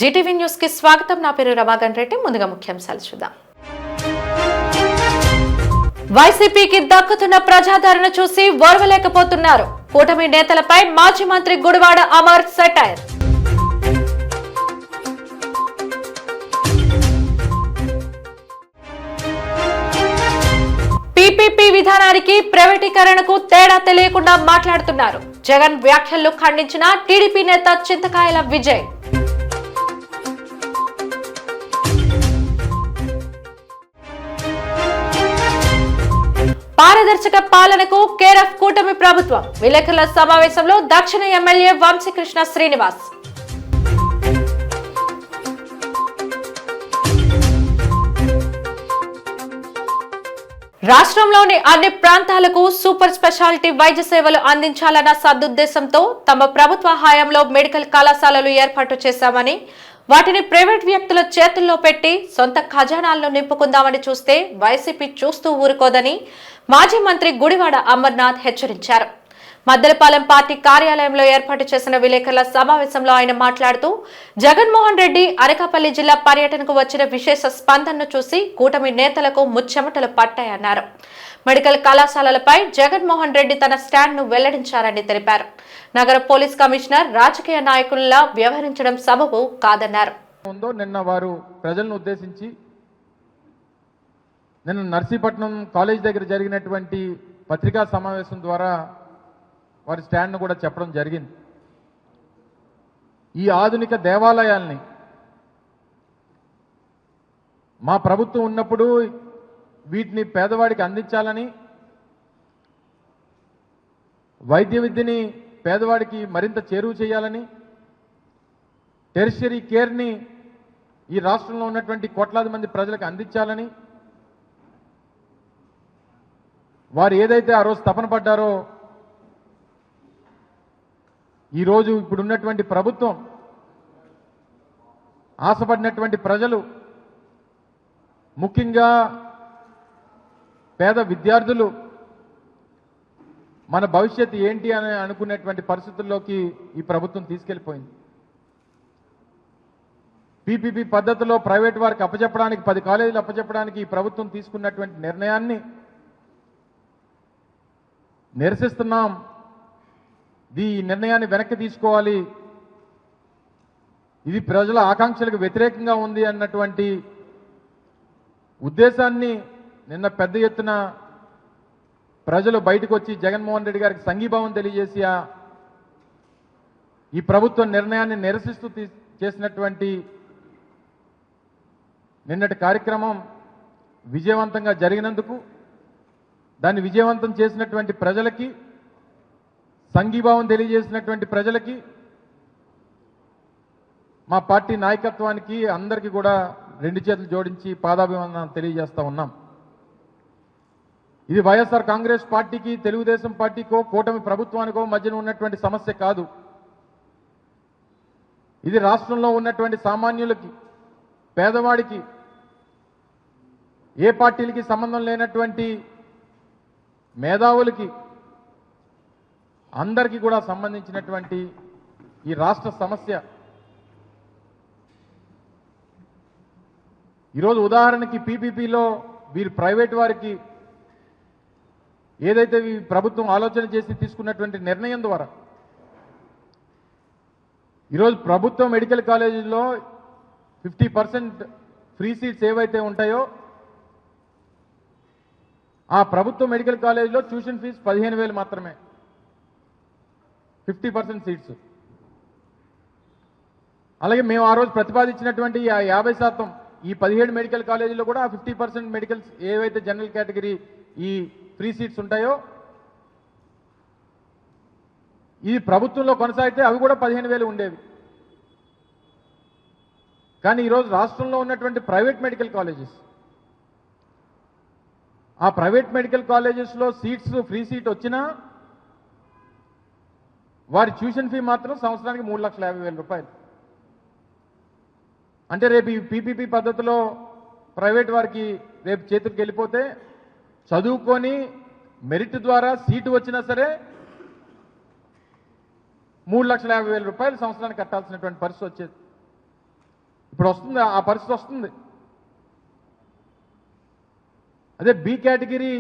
Zee TV news కి స్వాగతం. నా పేరు రమాగన్ రెడ్డి. ముందుగా ముఖ్యాంశాలు చూద్దాం. వైసీపీకి దక్కుతున్న ప్రజాదరణ చూసి ఓర్వలేకపోతున్నారు. కూటమి నేతలపై మాజీ మంత్రి గుడివాడ అమర్ సెటైర్. పీపీపీ విధానానికి ప్రైవేటీకరణకు తేడా తెలియకుండా మాట్లాడుతున్నారు. జగన్ వ్యాఖ్యలు ఖండించిన టీడీపీ నేత చింతకాయల విజయ్. పారదర్శక పాలనకు కేరఫ్ కూటమి ప్రభుత్వం. విలేకరుల సమావేశంలో దక్షిణ ఎమ్మెల్యే వంశీకృష్ణ శ్రీనివాస్. రాష్ట్రంలోని అన్ని ప్రాంతాలకు సూపర్ స్పెషాలిటీ వైద్య సేవలు అందించాలన్న సదుద్దేశంతో తమ ప్రభుత్వ హయాంలో మెడికల్ కళాశాలలు ఏర్పాటు చేశామని, వాటిని ప్రైవేట్ వ్యక్తుల చేతుల్లో పెట్టి సొంత ఖజానాలను నింపుకుందామని చూస్తే వైసీపీ చూస్తూ ఊరుకోదని మాజీ మంత్రి గుడివాడ అమర్నాథ్ హెచ్చరించారు. మద్దెలపాలెం పార్టీ కార్యాలయంలో ఏర్పాటు చేసిన విలేకరుల సమావేశంలో ఆయన మాట్లాడుతూ, జగన్మోహన్ రెడ్డి అనకాపల్లి జిల్లా పర్యటనకు వచ్చిన విశేష స్పందనను చూసి కూటమి నేతలకు ముచ్చెమటలు పట్టాయన్నారు. మెడికల్ కళాశాలలపై జగన్మోహన్ రెడ్డి తన స్టాండ్ ను వెల్లడించారని తెలిపారు. నగర పోలీస్ కమిషనర్ రాజకీయ నాయకుల్లా వ్యవహరించడం సబబు కాదన్నారు. నిన్న వారు ప్రజలను ఉద్దేశించి నిన్న నర్సీపట్నం కాలేజ్ దగ్గర జరిగినటువంటి పత్రికా సమావేశం ద్వారా వారి స్టాండ్ను కూడా చెప్పడం జరిగింది. ఈ ఆధునిక దేవాలయాల్ని మా ప్రభుత్వం ఉన్నప్పుడు వీటిని పేదవాడికి అందించాలని, వైద్య విద్యని పేదవాడికి మరింత చేరువ చేయాలని, టెరిషరీ కేర్ని ఈ రాష్ట్రంలో ఉన్నటువంటి కోట్లాది మంది ప్రజలకు అందించాలని వారు ఏదైతే ఆ రోజు తపన పడ్డారో, ఈరోజు ఇప్పుడున్నటువంటి ప్రభుత్వం ఆశపడినటువంటి ప్రజలు, ముఖ్యంగా పేద విద్యార్థులు మన భవిష్యత్తు ఏంటి అని అనుకునేటువంటి పరిస్థితుల్లోకి ఈ ప్రభుత్వం తీసుకెళ్లిపోయింది. పీపీపీ పద్ధతిలో ప్రైవేట్ వారికి అప్పచెప్పడానికి 10 కాలేజీలు అప్పచెప్పడానికి ఈ ప్రభుత్వం తీసుకున్నటువంటి నిర్ణయాన్ని నిరసిస్తున్నాం. ఈ నిర్ణయాన్ని వెనక్కి తీసుకోవాలి, ఇది ప్రజల ఆకాంక్షలకు వ్యతిరేకంగా ఉంది అన్నటువంటి ఉద్దేశాన్ని నిన్న పెద్ద ఎత్తున ప్రజలు బయటకు వచ్చి జగన్మోహన్ రెడ్డి గారికి సంఘీభావం తెలియజేసి ఈ ప్రభుత్వ నిర్ణయాన్ని నిరసిస్తూ చేసినటువంటి నిన్నటి కార్యక్రమం విజయవంతంగా జరిగినందుకు, దాన్ని విజయవంతం చేసినటువంటి ప్రజలకి, సంఘీభావం తెలియజేసినటువంటి ప్రజలకి, మా పార్టీ నాయకత్వానికి అందరికీ కూడా 2 చేతులు జోడించి పాదాభివందనం తెలియజేస్తా ఉన్నాం. ఇది వైఎస్ఆర్ కాంగ్రెస్ పార్టీకి, తెలుగుదేశం పార్టీకో, కూటమి ప్రభుత్వానికో మధ్యన ఉన్నటువంటి సమస్య కాదు. ఇది రాష్ట్రంలో ఉన్నటువంటి సామాన్యులకి, పేదవాడికి, ఏ పార్టీలకి సంబంధం లేనటువంటి మేధావులకి అందరికీ కూడా సంబంధించినటువంటి ఈ రాష్ట్ర సమస్య. ఈరోజు ఉదాహరణకి పీపీపీలో వీరు ప్రైవేట్ వారికి ఏదైతే ఈ ప్రభుత్వం ఆలోచన చేసి తీసుకున్నటువంటి నిర్ణయం ద్వారా ఈరోజు ప్రభుత్వ మెడికల్ కాలేజీలో 50% ఫ్రీ సీట్స్ ఏవైతే ఉంటాయో, ఆ ప్రభుత్వ మెడికల్ కాలేజీలో ట్యూషన్ ఫీజు 15,000 మాత్రమే, 50% సీట్స్. అలాగే మేము ఆ రోజు ప్రతిపాదించినటువంటి 50%, ఈ 17 మెడికల్ కాలేజీలో కూడా 50% మెడికల్స్ ఏవైతే జనరల్ కేటగిరీ ఈ ఫ్రీ సీట్స్ ఉంటాయో, ఇది ప్రభుత్వంలో కొనసాగితే అవి కూడా 15,000 ఉండేవి. కానీ ఈరోజు రాష్ట్రంలో ఉన్నటువంటి ప్రైవేట్ మెడికల్ కాలేజెస్, ఆ ప్రైవేట్ మెడికల్ కాలేజెస్లో సీట్స్ ఫ్రీ సీట్ వచ్చినా వారి ట్యూషన్ ఫీ మాత్రం సంవత్సరానికి 3,50,000 రూపాయలు. అంటే రేపు ఈ పీపీపీ పద్ధతిలో ప్రైవేట్ వారికి రేపు చేతికి వెళ్ళిపోతే చదువుకొని మెరిట్ ద్వారా సీటు వచ్చినా సరే 3,50,000 రూపాయలు సంవత్సరానికి కట్టాల్సినటువంటి పరిస్థితి వచ్చేది. ఇప్పుడు వస్తుంది, ఆ పరిస్థితి వస్తుంది. అదే బి కేటగిరీ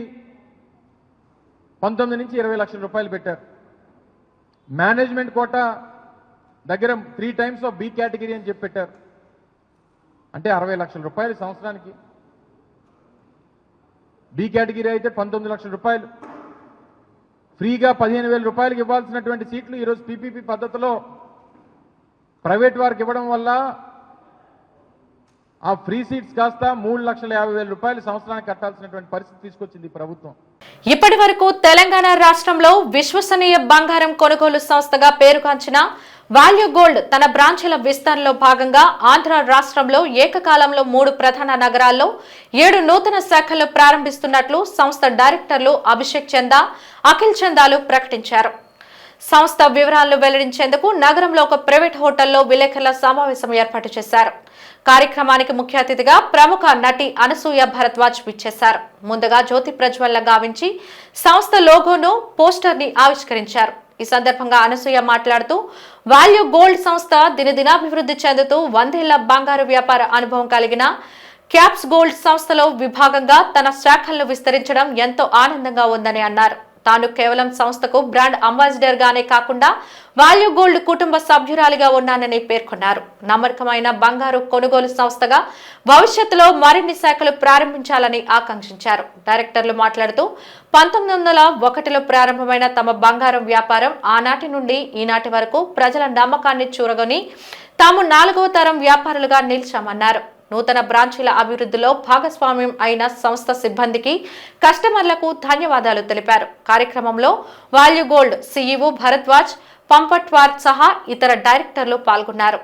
19 నుంచి 20 లక్షల రూపాయలు పెట్టారు. మేనేజ్మెంట్ కోటా దగ్గర 3 టైమ్స్ ఆఫ్ బి కేటగిరీ అని చెప్పి పెట్టారు. అంటే 60 లక్షల రూపాయలు సంవత్సరానికి. బి కేటగిరీ అయితే 19 లక్షల రూపాయలు. ఫ్రీగా 15,000 రూపాయలకి ఇవ్వాల్సినటువంటి సీట్లు ఈరోజు పీపీపీ పద్ధతిలో ప్రైవేట్ వారికి ఇవ్వడం వల్ల ఆ ఫ్రీ సీట్స్ కాస్త 3,50,000 రూపాయలు సంవత్సరానికి కట్టాల్సినటువంటి పరిస్థితి తీసుకొచ్చింది ప్రభుత్వం. ఇప్పటి వరకు తెలంగాణ రాష్ట్రంలో విశ్వసనీయ బంగారం కొనుగోలు సంస్థగా పేరుగాంచిన వాల్యూ గోల్డ్ తన బ్రాంచీల విస్తరణలో భాగంగా ఆంధ్ర రాష్ట్రంలో ఏకకాలంలో 3 ప్రధాన నగరాల్లో 7 నూతన శాఖలు ప్రారంభిస్తున్నట్లు సంస్థ డైరెక్టర్లు అభిషేక్ చందా, అఖిల్ చందాలు ప్రకటించారు. సంస్థ వివరాలను వెల్లడించేందుకు నగరంలో ఒక ప్రైవేట్ హోటల్లో విలేకరుల సమావేశం ఏర్పాటు చేశారు. కార్యక్రమానికి ముఖ్య అతిథిగా ప్రముఖ నటి అనసూయ భరద్వాజ్ విచ్చేశారు. ముందుగా జ్యోతి ప్రజ్వలన గావించి సంస్థ లోగోను, పోస్టర్ ని ఆవిష్కరించారు. ఈ సందర్భంగా అనసూయ మాట్లాడుతూ వాల్యూ గోల్డ్ సంస్థ దినదినాభివృద్ధి చెందుతూ 100 ఏళ్ల బంగారు వ్యాపార అనుభవం కలిగిన క్యాప్స్ గోల్డ్ సంస్థలో విభాగంగా తన శాఖలను విస్తరించడం ఎంతో ఆనందంగా ఉందని అన్నారు. తాను కేవలం సంస్థకు బ్రాండ్ అంబాసిడర్ గానే కాకుండా వాల్యూ గోల్డ్ కుటుంబ సభ్యురాలిగా ఉన్నానని పేర్కొన్నారు. నమ్మకమైన బంగారు కొనుగోలు సంస్థగా భవిష్యత్తులో మరిన్ని శాఖలు ప్రారంభించాలని ఆకాంక్షించారు. డైరెక్టర్లు మాట్లాడుతూ 1901లో ప్రారంభమైన తమ బంగారం వ్యాపారం ఆనాటి నుండి ఈనాటి వరకు ప్రజల నమ్మకాన్ని చూరగొని తాము 4వ తరం వ్యాపారులుగా నిలిచామన్నారు. నూతన బ్రాంచీల అభివృద్ధిలో భాగస్వామ్యం అయిన సంస్థ సిబ్బందికి, కస్టమర్లకు ధన్యవాదాలు తెలిపారు. కార్యక్రమంలో వాల్యూ గోల్డ్ సీఈఓ భరద్వాజ్, పంపట్వార్ సహా ఇతర డైరెక్టర్లు పాల్గొన్నారు.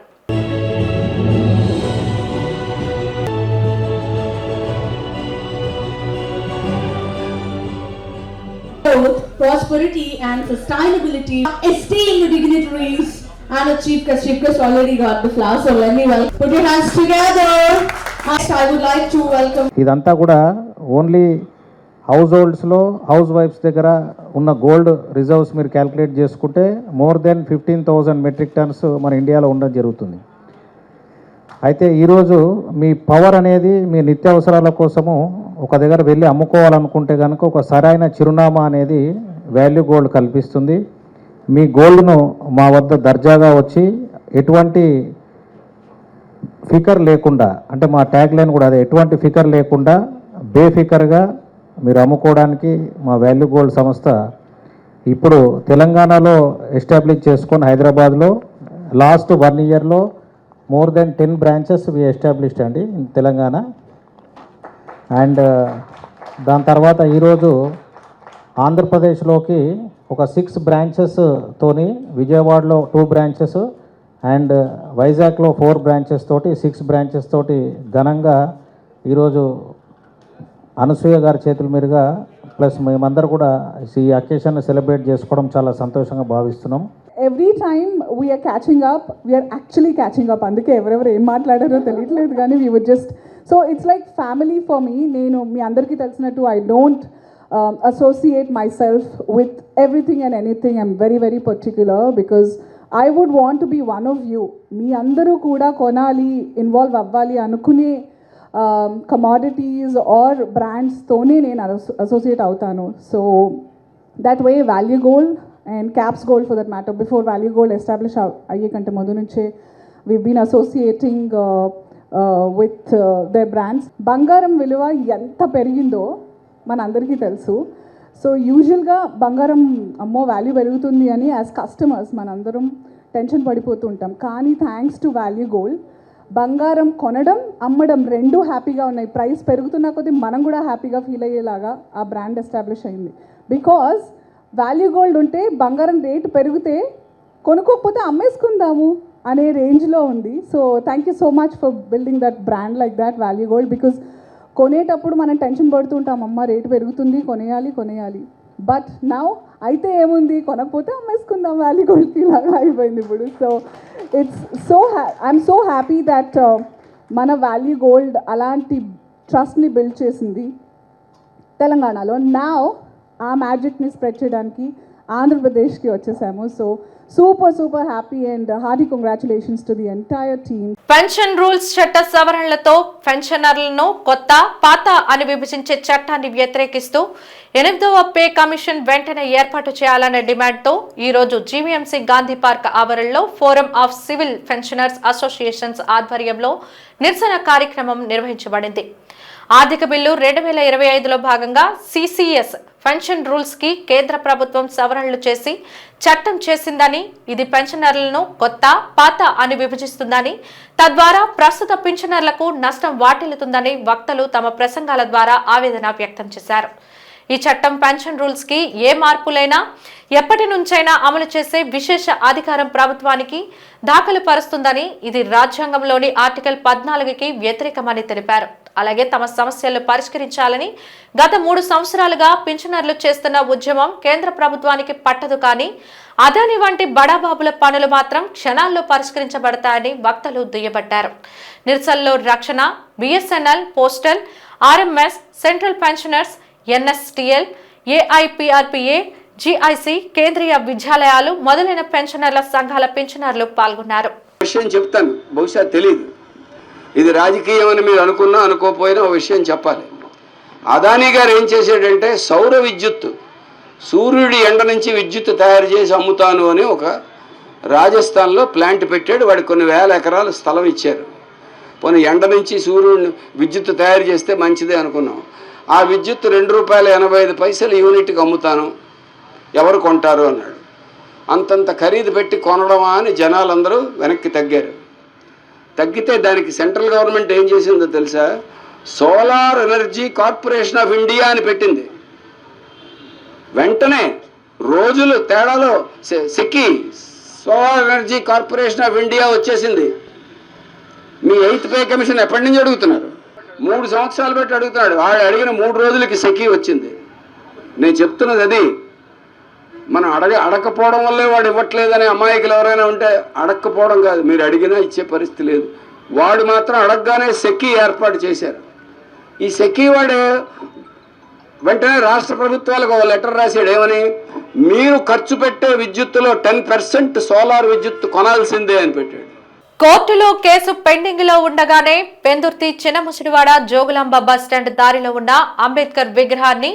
Prosperity and sustainability, esteemed dignitaries and a chief guest already got the flower, so let me welcome. Put your hands together. Next, I would like to welcome. ఇదంతా కూడా ఓన్లీ హౌస్ హోల్డ్స్లో హౌస్ వైఫ్స్ దగ్గర ఉన్న gold reserves మీరు calculate చేసుకుంటే more than 15,000 metric tons మన ఇండియాలో ఉండడం జరుగుతుంది. అయితే ఈరోజు మీ పవర్ అనేది మీ నిత్యావసరాల కోసము ఒక దగ్గర వెళ్ళి అమ్ముకోవాలనుకుంటే కనుక ఒక సరైన చిరునామా అనేది వాల్యూ గోల్డ్ కల్పిస్తుంది. మీ గోల్డ్ను మా వద్ద దర్జాగా వచ్చి ఎటువంటి ఫికర్ లేకుండా, అంటే మా ట్యాగ్ లైన్ కూడా అదే, ఎటువంటి ఫికర్ లేకుండా బేఫికర్గా మీరు అమ్ముకోవడానికి మా వాల్యూ గోల్డ్ సంస్థ ఇప్పుడు తెలంగాణలో ఎస్టాబ్లిష్ చేసుకొని హైదరాబాద్లో లాస్ట్ 1 ఇయర్లో మోర్ దెన్ 10 బ్రాంచెస్ వి ఎస్టాబ్లిష్డ్ అండి ఇన్ తెలంగాణ. అండ్ దాని తర్వాత ఈరోజు ఆంధ్రప్రదేశ్లోకి ఒక 6 బ్రాంచెస్ తోని, విజయవాడలో 2 బ్రాంచెస్ అండ్ వైజాగ్లో 4 బ్రాంచెస్ తోటి 6 బ్రాంచెస్ తోటి ఘనంగా ఈరోజు అనసూయ గారి చేతుల మీదుగా ప్లస్ మేమందరూ కూడా ఈ అకేషన్ సెలబ్రేట్ చేసుకోవడం చాలా సంతోషంగా భావిస్తున్నాం. Every time we are catching up, we are actually catching up. అందుకే ఎవరెవరు ఏం మాట్లాడారో తెలియట్లేదు కానీ we would just, so it's like family for me. నేను మీ అందరికీ తెలిసినట్టు I don't associate myself with everything and anything. I'm very very particular because I would want to be one of you. మీ అందరూ కూడా కొనాలి, ఇన్వాల్వ్ అవ్వాలి అనుకునే commodities are బ్రాండ్స్తోనే నేను associate అవుతాను. So that way value gold and Caps Gold for that matter, before Value Gold established ayye kante modu nunche we've been associating with their brands. Bangaram viluva enta perigindo mana andariki telusu. So usual ga bangaram ammo value perugutundi ani as customers manandaram tension padipotu untam, కానీ thanks to Value Gold బంగారం కొనడం అమ్మడం రెండు హ్యాపీగా ఉన్నాయి. Price పెరుగుతున్న కొద్దీ మనం కూడా హ్యాపీగా ఫీల్ అయ్యేలాగా ఆ బ్రాండ్ ఎస్టాబ్లిష్ అయింది. బికాజ్ వాల్యూ గోల్డ్ ఉంటే బంగారం రేటు పెరిగితే కొనుక్కోకపోతే అమ్మేసుకుందాము అనే రేంజ్లో ఉంది. So thank you so much for building that brand like that value gold. Because కొనేటప్పుడు మనం టెన్షన్ పడుతుంటాం, అమ్మ రేటు పెరుగుతుంది కొనేయాలి. బట్ నౌ అయితే ఏముంది, కొనకపోతే అమ్మేసుకుందాం వాల్యూ గోల్డ్కి లాగా అయిపోయింది ఇప్పుడు. So it's I'm so happy that మన వాల్యూ గోల్డ్ అలాంటి ట్రస్ట్ని బిల్డ్ చేసింది తెలంగాణలో. నౌ ఆ మ్యాజిక్ని స్ప్రెడ్ చేయడానికి, ఆంధ్రప్రదేశ్కి వచ్చేసాము. So super happy and hearty congratulations to the entire team. Pension rules చట్ట సవరణలతో పెన్షనర్లను కొత్త పాత అని విభజించే చట్టాన్ని వ్యతిరేకిస్తూ 8వ పే కమిషన్ వెంటనే ఏర్పాటు చేయాలనే డిమాండ్తో ఈ రోజు జీవీఎంసీ గాంధీ పార్క్ ఆవరణలో forum of civil pensioners associations ఆధ్వర్యంలో నిరసన కార్యక్రమం నిర్వహించబడింది. ఆర్థిక బిల్లు 2025లో భాగంగా సిసిఎస్ పెన్షన్ రూల్స్ కి కేంద్ర ప్రభుత్వం సవరణలు చేసి చట్టం చేసిందని, ఇది పెన్షనర్లను కొత్త పాత అని విభజిస్తుందని, తద్వారా ప్రస్తుత పింఛనర్లకు నష్టం వాటిల్లుతుందని వక్తలు తమ ప్రసంగాల ద్వారా ఆవేదన వ్యక్తం చేశారు. ఈ చట్టం పెన్షన్ రూల్స్ కి ఏ మార్పులైనా ఎప్పటి నుంచైనా అమలు చేసే విశేష అధికారం ప్రభుత్వానికి దాఖలు పరుస్తుందని, ఇది రాజ్యాంగంలోని ఆర్టికల్ 14కి వ్యతిరేకమని తెలిపారు. అలాగే తమ సమస్యలను పరిష్కరించాలని గత 3 సంవత్సరాలుగా పింఛనర్లు చేస్తున్న ఉద్యమం కేంద్ర ప్రభుత్వానికి పట్టదు, కానీ అదాని వంటి బడాబాబుల పనులు మాత్రం క్షణాల్లో పరిష్కరించబడతాయని వక్తలు దుయ్యబట్టారు. నిరసనలో రక్షణ, BSNL, postal, RMS, central pensioners, NSTL, AIPRPA, GIC, కేంద్రీయ విద్యాలయాలు మొదలైన పెన్షనర్ల సంఘాల పెన్షనర్లు పాల్గొన్నారు. విషయం చెప్తాను, బహుశా తెలియదు, ఇది రాజకీయం అని మీరు అనుకున్నా అనుకోకపోయినా ఒక విషయం చెప్పాలి. అదానీ గారు ఏం చేశాడంటే సౌర విద్యుత్తు, సూర్యుడి ఎండ నుంచి విద్యుత్ తయారు చేసి అమ్ముతాను అని ఒక రాజస్థాన్లో ప్లాంట్ పెట్టాడు. వాడికి కొన్ని వేల ఎకరాలు స్థలం ఇచ్చారు. పోనీ ఎండ నుంచి సూర్యుడిని విద్యుత్ తయారు చేస్తే మంచిదే అనుకున్నాం. ఆ విద్యుత్ ₹2.85 యూనిట్కి అమ్ముతాను, ఎవరు కొంటారు అన్నాడు. అంతంత ఖరీదు పెట్టి కొనడమా అని జనాలందరూ వెనక్కి తగ్గారు. తగ్గితే దానికి సెంట్రల్ గవర్నమెంట్ ఏం చేసిందో తెలుసా? Solar energy corporation of India అని పెట్టింది. వెంటనే రోజులు తేడాలో SECI solar energy corporation of India వచ్చేసింది. మీ 8th పే కమిషన్ ఎప్పటి నుంచి అడుగుతున్నారు? 3 సంవత్సరాలు బట్టి అడుగుతున్నాడు. వాడు అడిగిన 3 రోజులకి సెకి వచ్చింది. నేను చెప్తున్నది అది, మనం అడగకపోవడం వల్లే వాడు ఇవ్వట్లేదని అమాయకులు ఎవరైనా ఉంటే అడగకపోవడం కాదు, మీరు అడిగినా ఇచ్చే పరిస్థితి లేదు. వాడు మాత్రం అడగగానే సెకి ఏర్పాటు చేశారు. ఈ సెకి వాడు వెంటనే రాష్ట్ర ప్రభుత్వాలకు ఒక లెటర్ రాశాడు. ఏమని? మీరు ఖర్చు పెట్టే విద్యుత్తులో 10% సోలార్ విద్యుత్ కొనాల్సిందే అని పెట్టాడు. కోర్టులో కేసు పెండింగ్ లో ఉండగానే పెందుర్తి చిన్నముసిడివాడ జోగులాంబ బస్టాండ్ దారిలో ఉన్న అంబేద్కర్ విగ్రహాన్ని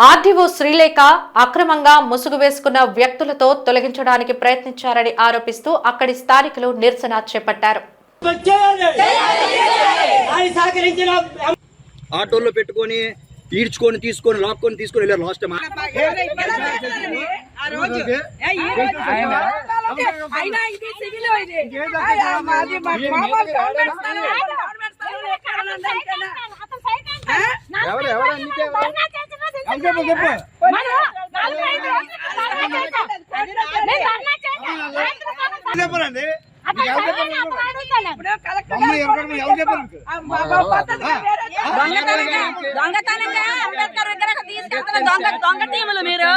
ఆర్డీఓ శ్రీలేఖ అక్రమంగా ముసుగు వేసుకున్న వ్యక్తులతో తొలగించడానికి ప్రయత్నించారని ఆరోపిస్తూ అక్కడి స్థానికులు నిరసన చేపట్టారు. ఆటోల్లో పెట్టుకొని ఈడ్చుకొని తీసుకొని లాక్కొని తీసుకొని వెళ్ళారు. లాస్ట్ టైం దొంగతనంగా అంబేద్కర్ విగ్రహం తీసుకెళ్తున్న దొంగ టీములు మీరు.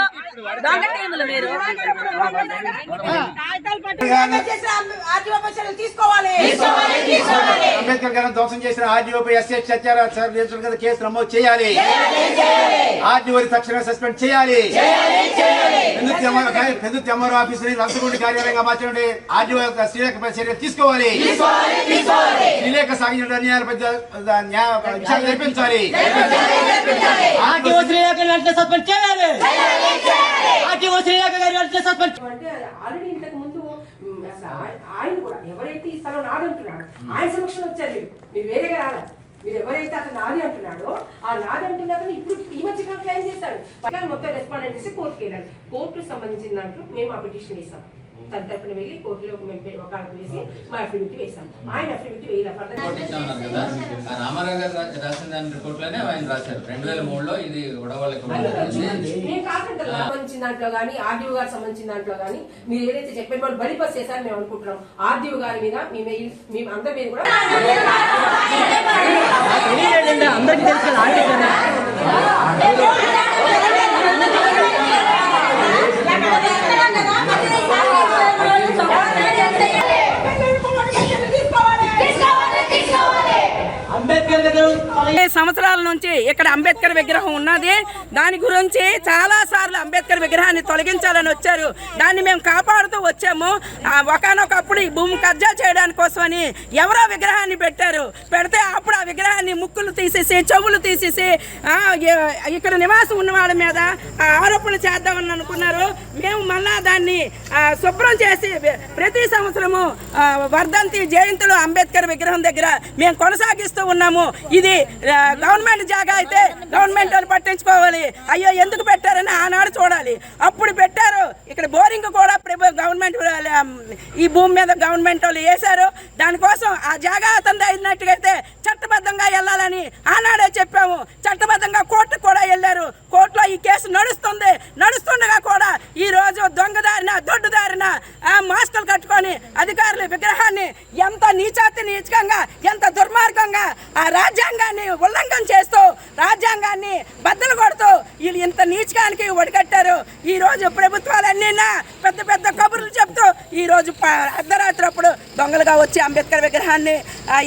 అంబేద్కర్ గారిని ధ్వంసం చేసిన ఆర్డీఓపై ఎస్సీ అత్యాచార కేసు నమోదు చేయాలి. ఆర్డీఓని తక్షణమే సస్పెండ్ చేయాలి. పెద్ద ఎంఆర్ఓ ఆఫీసు లంచగొండి కార్యాలయంగా మార్చండి. ఆర్డీఓ శ్రీలేఖపై చర్యలు తీసుకోవాలి. శ్రీలేఖ సాగించిన అన్యాయాలపై విచారణ జరిపించాలి. ఆర్డీఓ శ్రీలేఖ వెంటనే సస్పెండ్ చేయాలి. ఆర్డీఓ శ్రీలేఖ గారి వెంటనే సస్పెండ్. ఆల్రెడీ ఇంతకు ముందు ఆయన కూడా ఎవరైతే ఈ స్థలం నాదంటున్నాడు ఆయన సమక్షంలో వచ్చారు. మీరు వేరేగా రాలేదు. మీరు ఎవరైతే అతను నాది అంటున్నాడో ఆ నాది అంటున్నారో ఇప్పుడు ఈ మధ్య క్లెయిమ్ చేశాడు. మొత్తం రెస్పాండ్ చేసి కోర్టుకి వెళ్ళాడు. కోర్టుకు సంబంధించిన దాంట్లో మేము ఆ పిటిషన్ వేసాం. తన తరపున వెళ్ళి కోర్టులో మేము వకాలతు వేసి మా అఫిడవిట్ వేసాం. ఆయన అఫిడవిట్ వేయాలి. రామారావు గారు రాసిన దాని రిపోర్ట్లోనే ఆయన రాశారు 2003లో ఇది గొడవలకు మేము కాకుండా సంబంధించిన దాంట్లో కానీ ఆర్డీఓ గారికి సంబంధించిన దాంట్లో కానీ మీరు ఏదైతే చెప్పారు వాళ్ళు బలిపస్ చేశారని మేము అనుకుంటున్నాం. ఆర్డీఓ గారి మీద మేము అందరి మీద కూడా అందరికీ తెలుసు. సంవత్సరాల నుంచి ఇక్కడ అంబేద్కర్ విగ్రహం ఉన్నది. దాని గురించి చాలాసార్లు అంబేద్కర్ విగ్రహాన్ని తొలగించాలని వచ్చారు. దాన్ని మేము కాపాడుతూ వచ్చాము. ఒకనొకప్పుడు ఈ భూమి కబ్జా చేయడానికి కోసమని ఎవరో విగ్రహాన్ని పెట్టారు. పెడితే అప్పుడు ఆ విగ్రహాన్ని ముక్కులు తీసేసి చెవులు తీసేసి ఇక్కడ నివాసం ఉన్న వాళ్ళ మీద ఆరోపణలు చేద్దామని అనుకున్నారు. మేము మళ్ళా దాన్ని శుభ్రం చేసి ప్రతి సంవత్సరము వర్ధంతి జయంతులు అంబేద్కర్ విగ్రహం దగ్గర మేము కొనసాగిస్తూ ఉన్నాము. ఇది గవర్నమెంట్ జాగా అయితే గవర్నమెంట్ వాళ్ళు పట్టించుకోవాలి. అయ్యో ఎందుకు పెట్టారని ఆనాడు చూడాలి. అప్పుడు పెట్టారు. ఇక్కడ బోరింగ్ కూడా గవర్నమెంట్ ఈ భూమి మీద గవర్నమెంట్ వాళ్ళు వేశారు. దానికోసం ఆ జాగా అతను అయినట్టుగైతే చట్టబద్ధంగా వెళ్ళాలని ఆనాడే చెప్పాము. చట్టబద్ధంగా కోర్టుకు కూడా వెళ్ళారు. కోర్టులో ఈ కేసు నడుస్తుండగా కూడా ఈ రోజు దొంగదారిన దొడ్డుదారిన మాస్కులు కట్టుకొని అధికారులు విగ్రహాన్ని ఎంత నీచంగా ఎంత దుర్మార్గంగా ఆ రాజ్యాంగాన్ని ఉల్లంఘన చేస్తూ రాజ్యాంగాన్ని బద్దలు కొడుతూ వీళ్ళు ఇంత నీచకానికి ఒడిగట్టారు. ఈ రోజు ప్రభుత్వాలన్నీ పెద్ద పెద్ద కబుర్లు చెప్తూ ఈ రోజు అర్ధరాత్రి అప్పుడు దొంగలుగా వచ్చి అంబేద్కర్ విగ్రహాన్ని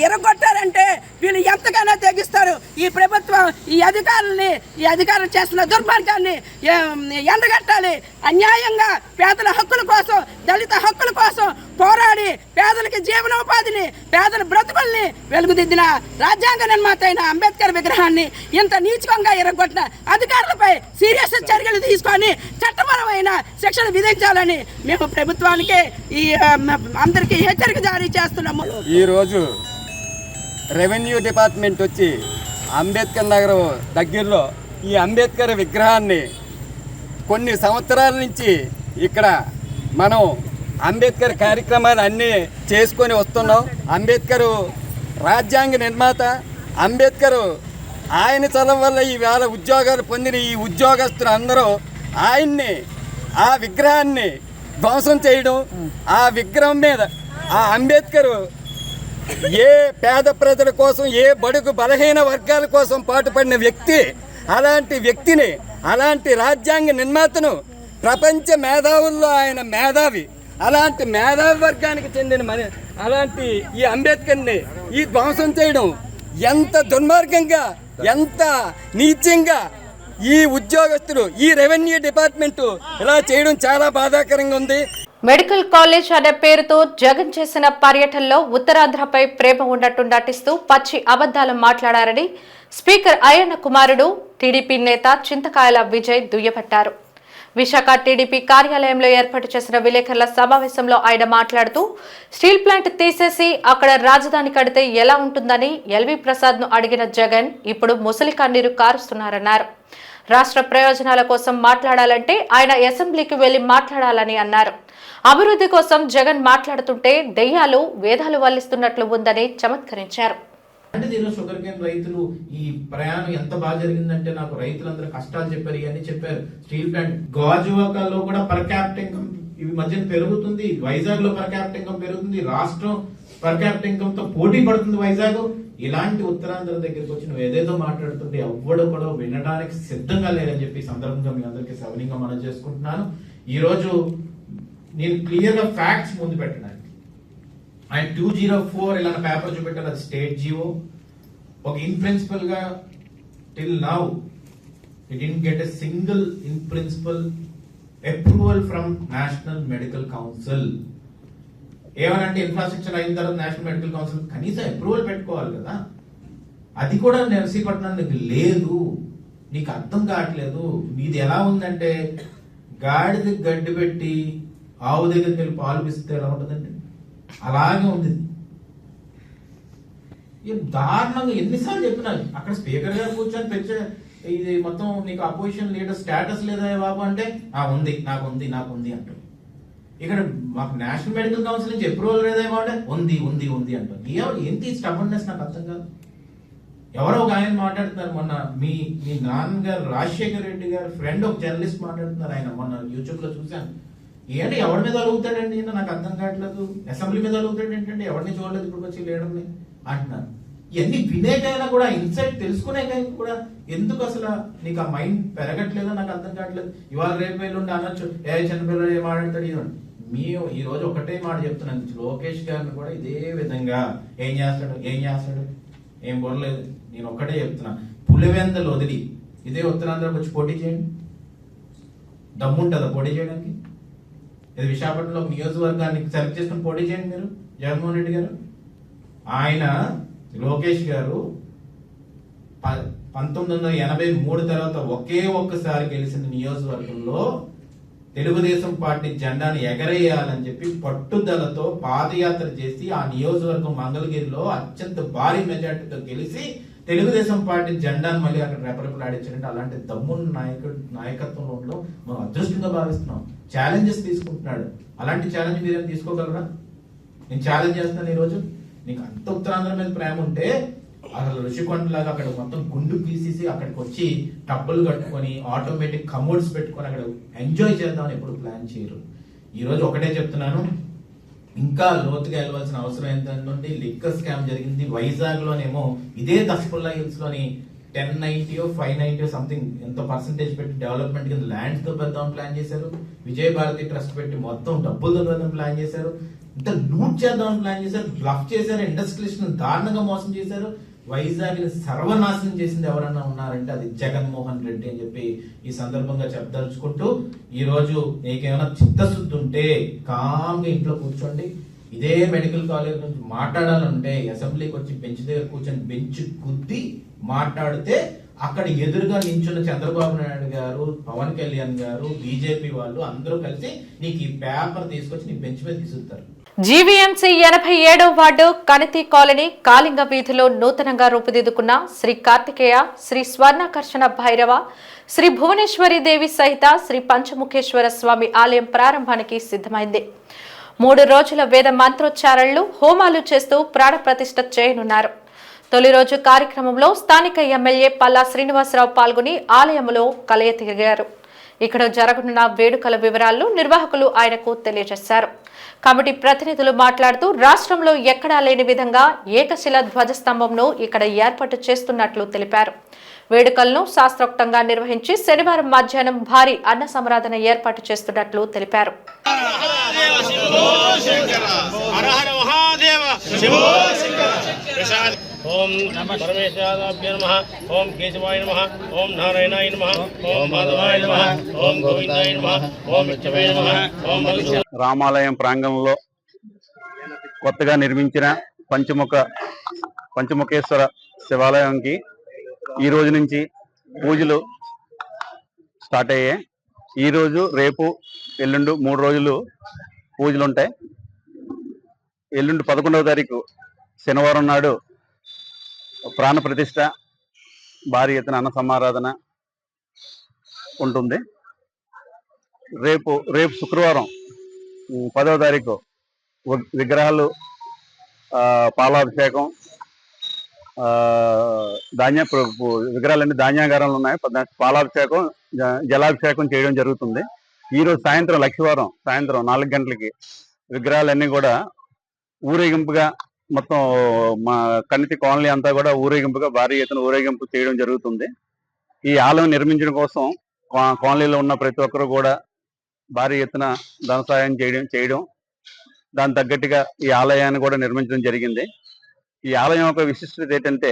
ఎరగొట్టారంటే వీళ్ళు ఎంతగానో తెగిస్తారు. ఈ ప్రభుత్వం ఈ అధికారులు చేస్తున్న దుర్మార్గాన్ని ఎండగట్టాలి. అన్యాయంగా పేదల హక్కుల కోసం దళిత హక్కుల కోసం పోరాడి పేదలకి జీవనోపాధిని పేదల బ్రతుకుల్ని వెలుగుదిద్దిన రాజ్యాంగ నిర్మాత అయిన అంబేద్కర్ విగ్రహాన్ని ఇంత నీచకంగా ఎరగొట్టిన అధికారులపై సీరియస్ చర్యలు తీసుకొని చట్టపరమైన శిక్షలు విధించాలని మేము ప్రభుత్వానికి ఈ అందరికీ హెచ్చరిక జారీ చేస్తున్నాము. ఈరోజు రెవెన్యూ డిపార్ట్మెంట్ వచ్చి అంబేద్కర్ నగర్ దగ్గరలో ఈ అంబేద్కర్ విగ్రహాన్ని కొన్ని సంవత్సరాల నుంచి ఇక్కడ మనం అంబేద్కర్ కార్యక్రమాలు అన్నీ చేసుకొని వస్తున్నాం. అంబేద్కర్ రాజ్యాంగ నిర్మాత. అంబేద్కర్ ఆయన చదవ వల్ల ఈవేళ ఉద్యోగాలు పొందిన ఈ ఉద్యోగస్తులు అందరూ ఆయన్ని ఆ విగ్రహాన్ని ధ్వంసం చేయడం, ఆ విగ్రహం మీద ఆ అంబేద్కర్ ఏ పేద ప్రజల కోసం ఏ బడుగు బలహీన వర్గాల కోసం పాటుపడిన వ్యక్తి, అలాంటి వ్యక్తిని అలాంటి రాజ్యాంగ నిర్మాతను ప్రపంచ మేధావుల్లో ఆయన మేధావి. అలాంటి మేధావి వర్గానికి చెందిన అలాంటి ఈ అంబేద్కర్ని ఈ ధ్వంసం చేయడం ఎంత దుర్మార్గంగా ఎంత నీచంగా ఈ ఉద్యోగస్తులు ఈ రెవెన్యూ డిపార్ట్మెంటు ఇలా చేయడం చాలా బాధాకరంగా ఉంది. మెడికల్ కాలేజ్ అనే పేరుతో జగన్ చేసిన పర్యటనలో ఉత్తరాంధ్రపై ప్రేమ ఉన్నట్టు నటిస్తూ పచ్చి అబద్దాలు మాట్లాడారని స్పీకర్ అయ్యన్న కుమారుడు టీడీపీ నేత చింతకాయల విజయ్ దుయ్యబట్టారు. విశాఖ టీడీపీ కార్యాలయంలో ఏర్పాటు చేసిన విలేకరుల సమావేశంలో ఆయన మాట్లాడుతూ స్టీల్ ప్లాంట్ తీసేసి అక్కడ రాజధాని కడితే ఎలా ఉంటుందని ఎల్వి ప్రసాద్ ను అడిగిన జగన్ ఇప్పుడు ముసలి కన్నీరు కారుస్తున్నారన్నారు. రాష్ట్ర ప్రయోజనాల కోసం మాట్లాడాలంటే ఆయన అసెంబ్లీకి వెళ్లి మాట్లాడాలని అన్నారు. అభివృద్ధి కోసం జగన్ మాట్లాడుతుంటే దెయ్యాలు వేదాలు వల్లిస్తున్నట్లు ఉందని చమత్కరించారు. అంటే ఈరోజు షుగర్ కేన్ రైతులు ఈ ప్రయాణం ఎంత బాగా జరిగిందంటే నాకు రైతులందరూ కష్టాలు చెప్పారు, ఇవన్నీ చెప్పారు. స్టీల్ ప్లాంట్ గాజువాకలో కూడా పర్ క్యాపిటల్ ఇన్కమ్ ఇవి మధ్యన పెరుగుతుంది. వైజాగ్ లో పర్ క్యాపిటల్ ఇన్కమ్ పెరుగుతుంది. రాష్ట్రం పర్ క్యాపిటల్ ఇన్కమ్ తో పోటీ పడుతుంది వైజాగ్. ఇలాంటి ఉత్తరాంధ్ర దగ్గరికి వచ్చి నువ్వు ఏదేదో మాట్లాడుతుంటే ఎవ్వడు కూడా వినడానికి సిద్ధంగా లేదని చెప్పి సందర్భంగా మీ అందరికీ సవినీయంగా మనం చేసుకుంటున్నాను. ఈ రోజు నేను క్లియర్ గా ఫ్యాక్ట్స్ ముందు పెట్టడానికి ఆయన 204 ఇలా పేపర్ చూపెట్టారు. అది స్టేట్ జీవో. ఒక ఇన్ ప్రిన్సిపల్ గా till now it didn't get a single in principle approval from national medical council. ఏమనంటే ఇన్ఫ్రాస్ట్రక్చర్ అయిన తర్వాత నేషనల్ మెడికల్ కౌన్సిల్ కనీసం అప్రూవల్ పెట్టుకోవాలి కదా. అది కూడా నర్సీపట్నానికి లేదు. నీకు అర్థం కావట్లేదు. మీది ఎలా ఉందంటే గాడిద గడ్డి పెట్టి ఆవు దగ్గరికి వెళ్ళి పాలు పిస్తే ఎలా ఉంటుందండి, అలాగే ఉంది. దారుణంగా ఎన్నిసార్లు చెప్పినాను. అక్కడ స్పీకర్ గారు కూర్చొని పెంచే ఇది మొత్తం నీకు అపోజిషన్ లీడర్ స్టేటస్ లేదా బాబు అంటే ఉంది నాకు ఉంది అంటారు. ఇక్కడ మాకు నేషనల్ మెడికల్ కౌన్సిల్ నుంచి అప్రూవల్ లేదేమో అంటే ఉంది అంటారు. ఏంటి స్టబర్నెస్ నాకు అర్థం కాదు. ఎవరో ఒక ఆయన మాట్లాడుతున్నారు మొన్న మీ నాన్నగారు రాజశేఖర్ రెడ్డి గారు ఫ్రెండ్ ఒక జర్నలిస్ట్ మాట్లాడుతున్నారు. ఆయన మొన్న యూట్యూబ్ లో చూశాను. ఏంటి ఎవరి మీద అడుగుతాడండి నాకు అర్థం కావట్లేదు. అసెంబ్లీ మీద అడుగుతాడు ఏంటంటే ఎవరిని చూడలేదు ఇప్పుడు వచ్చి లీడర్ని అంటున్నారు. ఇవన్నీ వినేకైనా కూడా ఇన్సైట్ తెలుసుకునేకైనా కూడా ఎందుకు అసలు నీకు ఆ మైండ్ పెరగట్లేదో నాకు అర్థం కావట్లేదు. ఇవాళ రేపు వెళ్ళుండి అనొచ్చు చంద్రబాబు ఏం మాట్లాడతాడు ఇవ్వండి. ఈ రోజు ఒకటే మాట చెప్తున్నాను. లోకేష్ గారిని కూడా ఇదే విధంగా ఏం చేస్తాడు ఏం బొరలేదు. నేను ఒక్కటే చెప్తున్నా, పులివెందలు వదిలి ఇదే ఉత్తరాంధ్రకు వచ్చి పోటీ చేయండి. దమ్ముంటుందా పోటీ చేయడానికి? ఇది విశాఖపట్నంలో నియోజకవర్గాన్ని సెలెక్ట్ చేసుకుని పోటీ చేయండి మీరు. జగన్మోహన్ రెడ్డి గారు, ఆయన లోకేష్ గారు 1983 తర్వాత ఒక్కసారి గెలిచిన నియోజకవర్గంలో తెలుగుదేశం పార్టీ జెండాను ఎగరేయాలని చెప్పి పట్టుదలతో పాదయాత్ర చేసి ఆ నియోజకవర్గం మంగళగిరిలో అత్యంత భారీ మెజార్టీతో గెలిచి తెలుగుదేశం పార్టీ జెండాను మళ్ళీ అక్కడ రెపరెపలాడించారంటే అలాంటి దమ్మున్న నాయకత్వంలో ఉండడం మనం అదృష్టంగా భావిస్తున్నాం. ఛాలెంజెస్ తీసుకుంటున్నాడు. అలాంటి ఛాలెంజ్ మీరేం తీసుకోగలరా? నేను ఛాలెంజ్ చేస్తున్నాను ఈరోజు. నీకు అంత ఉత్తరాంధ్ర మీద ప్రేమ ఉంటే అసలు ఋషికొండలాగా అక్కడ మొత్తం గుండు పీసేసి అక్కడికి వచ్చి టబ్బులు కట్టుకొని ఆటోమేటిక్ కమోడ్స్ పెట్టుకొని అక్కడ ఎంజాయ్ చేద్దామని ఎప్పుడు ప్లాన్ చేయరు. ఈరోజు ఒకటే చెప్తున్నాను, ఇంకా లోతుగా వెళ్ళవలసిన అవసరం ఏంటంటే లిక్కర్ స్కామ్ జరిగింది వైజాగ్ లోనేమో ఇదే దస్పుల్లా హిల్స్ లోని 1090 590 సంథింగ్ ఎంతో పర్సెంటేజ్ పెట్టి డెవలప్మెంట్ కింద ల్యాండ్స్ తో పెద్దాం ప్లాన్ చేశారు. విజయ భారతి ట్రస్ట్ పెట్టి మొత్తం డబ్బులతో పెద్దాం ప్లాన్ చేశారు. ఇంత లూట్ చేద్దామని ప్లాన్ చేశారు. బ్లఫ్ చేశారు. ఇండస్ట్రియలిస్ట్ దారుణంగా మోసం చేశారు. వైజాగ్ ని సర్వనాశనం చేసింది ఎవరన్నా ఉన్నారంటే అది జగన్మోహన్ రెడ్డి అని చెప్పి ఈ సందర్భంగా చెప్పదలుచుకుంటూ, ఈ రోజు నీకేమైనా చిత్తశుద్ధి ఉంటే కామ్గా ఇంట్లో కూర్చోండి. ఇదే మెడికల్ కాలేజ్ నుంచి మాట్లాడాలంటే అసెంబ్లీకి వచ్చి బెంచ్ దగ్గర కూర్చొని బెంచ్ గుద్ది మాట్లాడితే అక్కడ ఎదురుగా నించున్న చంద్రబాబు నాయుడు గారు, పవన్ కళ్యాణ్ గారు, బీజేపీ వాళ్ళు అందరూ కలిసి నీకు ఈ పేపర్ తీసుకొచ్చి నీ బెంచ్ మీద తీసుకుతారు. జీవీఎంసీ 87వ వార్డు కనితి కాలనీ కాళింగ వీధిలో నూతనంగా రూపుదిద్దుకున్న శ్రీ కార్తికేయ, శ్రీ స్వర్ణాకర్షణ భైరవ, శ్రీ భువనేశ్వరి దేవి సహిత శ్రీ పంచముఖేశ్వర స్వామి ఆలయం ప్రారంభానికి సిద్ధమైంది. 3 రోజుల వేద మంత్రోచ్చారణలు, హోమాలు చేస్తూ ప్రాణ ప్రతిష్ఠ చేయనున్నారు. తొలి రోజు కార్యక్రమంలో స్థానిక ఎమ్మెల్యే పల్లా శ్రీనివాసరావు పాల్గొని ఆలయంలో కలయ తిరిగారు. ఇక్కడ జరగనున్న వేడుకల వివరాలను నిర్వాహకులు ఆయనకు తెలియజేశారు. కమిటీ ప్రతినిధులు మాట్లాడుతూ రాష్ట్రంలో ఎక్కడా లేని విధంగా ఏకశిల ధ్వజస్తంభంను ఇక్కడ ఏర్పాటు చేస్తున్నట్లు తెలిపారు. వేడుకలను శాస్త్రోక్తంగా నిర్వహించి శనివారం మధ్యాహ్నం భారీ అన్న సంరాధన ఏర్పాటు చేస్తున్నట్లు తెలిపారు. ఓం పరమేశ్వరాభ్యో నమః, ఓం కేశవాయ నమః, ఓం నారాయణాయ నమః, ఓం మాధవాయ నమః, ఓం గోవిందాయ నమః, ఓం విష్ణువే నమః, ఓం రామాలయం ప్రాంగణంలో కొత్తగా నిర్మించిన పంచముఖేశ్వర శివాలయంకి ఈ రోజు నుంచి పూజలు స్టార్ట్ అయ్యాయి. ఈరోజు, రేపు, ఎల్లుండు 3 రోజులు పూజలు ఉంటాయి. ఎల్లుండి 11వ తారీఖు శనివారం నాడు ప్రాణ ప్రతిష్ఠ, భారీ ఎత్తున అన్న సమారాధన ఉంటుంది. రేపు శుక్రవారం 10వ తారీఖు విగ్రహాలు పాలాభిషేకం, విగ్రహాలన్నీ ధాన్యాగారంలో ఉన్నాయి. పాలాభిషేకం, జలాభిషేకం చేయడం జరుగుతుంది. ఈరోజు సాయంత్రం లక్షవారం సాయంత్రం 4 గంటలకి విగ్రహాలన్నీ కూడా ఊరేగింపుగా మొత్తం మా కనితి కాలనీ అంతా కూడా ఊరేగింపుగా భారీ ఎత్తున ఊరేగింపు చేయడం జరుగుతుంది. ఈ ఆలయం నిర్మించడం కోసం కాలనీలో ఉన్న ప్రతి ఒక్కరు కూడా భారీ ఎత్తున ధన సాయం చేయడం దాని తగ్గట్టుగా ఈ ఆలయాన్ని కూడా నిర్మించడం జరిగింది. ఈ ఆలయం యొక్క విశిష్టత ఏంటంటే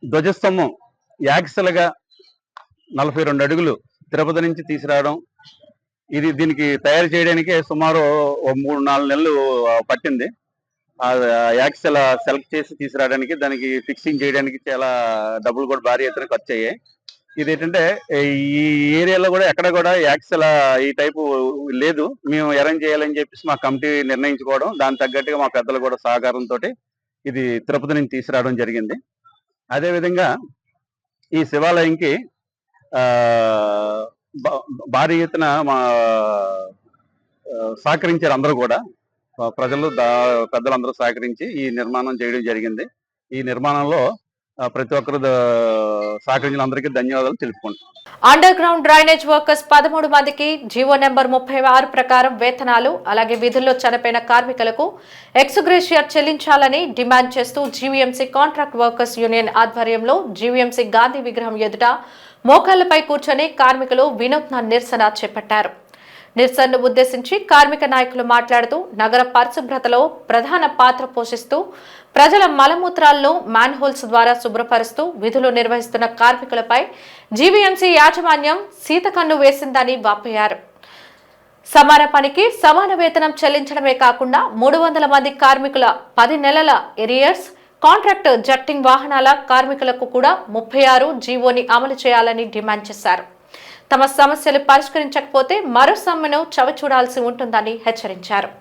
ధ్వజస్తంభం యాక్సలుగా 42 అడుగులు తిరుపతి నుంచి తీసుకురావడం. దీనికి తయారు చేయడానికే సుమారు 3-4 నెలలు పట్టింది. ఆ యాక్సెల్ సెలెక్ట్ చేసి తీసుకురావడానికి, దానికి ఫిక్సింగ్ చేయడానికి చాలా డబ్బులు కూడా భారీ ఎత్తున ఖర్చు అయ్యాయి. ఇదేంటంటే ఈ ఏరియాలో కూడా ఎక్కడ కూడా యాక్సెల్ ఈ టైపు లేదు. మేము అరేంజ్ చేయాలని చెప్పేసి మా కమిటీ నిర్ణయించుకోవడం, దాని తగ్గట్టుగా మా పెద్దలు కూడా సహకారంతో ఇది తిరుపతి నుంచి తీసుకురావడం జరిగింది. అదేవిధంగా ఈ శివాలయంకి భారీ ఎత్తున మా సహకరించారు. అందరూ కూడా పెద్దలందరూ సహకరించి ఈ నిర్మాణం చేయడం జరిగింది. ఈ నిర్మాణంలో ప్రతి ఒక్కరు సహకరించిన అందరికీ ధన్యవాదాలు తెలుపుకుంటున్నాం. అండర్ గ్రౌండ్ డ్రైనేజ్ వర్కర్స్ 13 మందికి జీవో నెంబర్ 36 ప్రకారం వేతనాలు, అలాగే విధుల్లో చనిపోయిన కార్మికులకు ఎక్స్గ్రేషియర్ చెల్లించాలని డిమాండ్ చేస్తూ జీవీఎంసీ కాంట్రాక్ట్ వర్కర్స్ యూనియన్ ఆధ్వర్యంలో జీవీఎంసీ గాంధీ విగ్రహం ఎదుట మోకాళ్లపై కూర్చొని కార్మికులు వినూత్న నిరసన చేపట్టారు. నిరసనను ఉద్దేశించి కార్మిక నాయకులు మాట్లాడుతూ నగర పరిశుభ్రతలో ప్రధాన పాత్ర పోషిస్తూ ప్రజల మలమూత్రాలను మ్యాన్హోల్స్ ద్వారా శుభ్రపరుస్తూ విధులు నిర్వహిస్తున్న కార్మికులపై జీవీఎంసీ యాజమాన్యం సీతకన్ను వేసిందని వాపోయారు. సమాన పనికి సమాన వేతనం చెల్లించడమే కాకుండా 300 మంది కార్మికుల 10 నెలల ఎరియర్స్, కాంట్రాక్ట్ జట్టింగ్ వాహనాల కార్మికులకు కూడా 36 జీవోని అమలు చేయాలని డిమాండ్ చేశారు. తమ సమస్యలు పరిష్కరించకపోతే మరో సమ్మెను చవిచూడాల్సి ఉంటుందని హెచ్చరించారు.